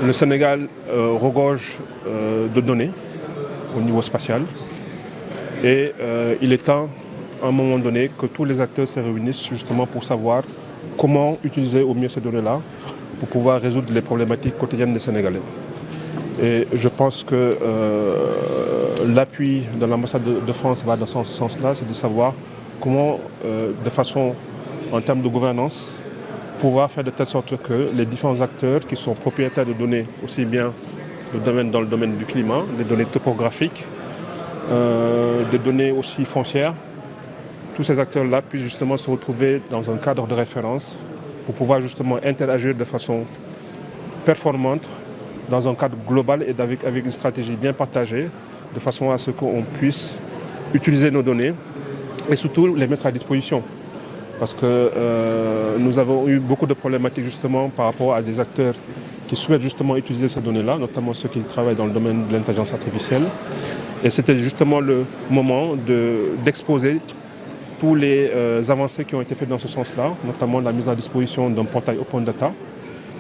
Le Sénégal regorge de données au niveau spatial et il est temps à un moment donné que tous les acteurs se réunissent justement pour savoir comment utiliser au mieux ces données-là pour pouvoir résoudre les problématiques quotidiennes des Sénégalais. Et je pense que l'appui de l'ambassade de France va dans ce sens-là, c'est de savoir comment, de façon en termes de gouvernance, pouvoir faire de telle sorte que les différents acteurs qui sont propriétaires de données, aussi bien dans le domaine du climat, des données topographiques, des données aussi foncières, tous ces acteurs-là puissent justement se retrouver dans un cadre de référence pour pouvoir justement interagir de façon performante dans un cadre global et avec une stratégie bien partagée, de façon à ce qu'on puisse utiliser nos données et surtout les mettre à disposition. Parce que nous avons eu beaucoup de problématiques justement par rapport à des acteurs qui souhaitent justement utiliser ces données-là, notamment ceux qui travaillent dans le domaine de l'intelligence artificielle. Et c'était justement le moment d'exposer tous les avancées qui ont été faites dans ce sens-là, notamment la mise à disposition d'un portail Open Data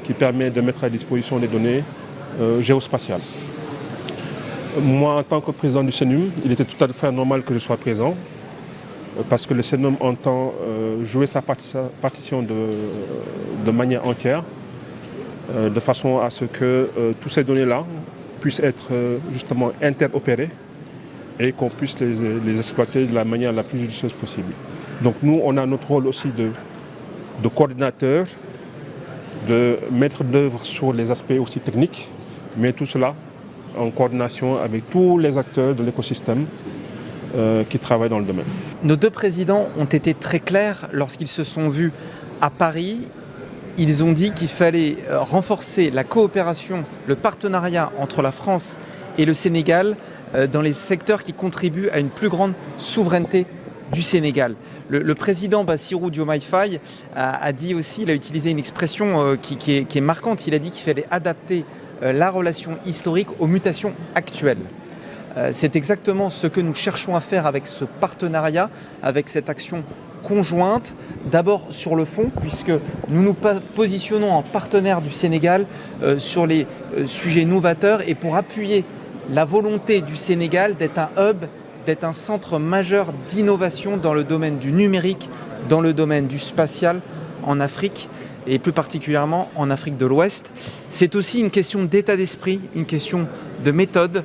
qui permet de mettre à disposition des données géospatiales. Moi, en tant que président du CNUM, il était tout à fait normal que je sois présent parce que le CNUM entend jouer sa partition de manière entière, de façon à ce que toutes ces données-là puissent être justement interopérées et qu'on puisse les exploiter de la manière la plus judicieuse possible. Donc nous, on a notre rôle aussi de coordinateur, de maître d'œuvre sur les aspects aussi techniques, mais tout cela en coordination avec tous les acteurs de l'écosystème qui travaillent dans le domaine. Nos deux présidents ont été très clairs lorsqu'ils se sont vus à Paris. Ils ont dit qu'il fallait renforcer la coopération, le partenariat entre la France et le Sénégal dans les secteurs qui contribuent à une plus grande souveraineté du Sénégal. Le président Bassirou Diomaye Faye a dit aussi, il a utilisé une expression qui est marquante, il a dit qu'il fallait adapter la relation historique aux mutations actuelles. C'est exactement ce que nous cherchons à faire avec ce partenariat, avec cette action conjointe. D'abord sur le fond, puisque nous nous positionnons en partenaire du Sénégal sur les sujets novateurs et pour appuyer la volonté du Sénégal d'être un hub, d'être un centre majeur d'innovation dans le domaine du numérique, dans le domaine du spatial en Afrique et plus particulièrement en Afrique de l'Ouest. C'est aussi une question d'état d'esprit, une question de méthode.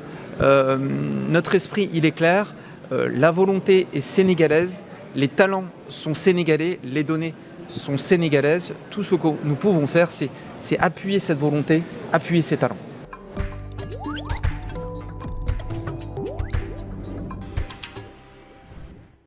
Notre esprit, il est clair, la volonté est sénégalaise, les talents sont sénégalais, les données sont sénégalaises. Tout ce que nous pouvons faire, c'est appuyer cette volonté, appuyer ces talents.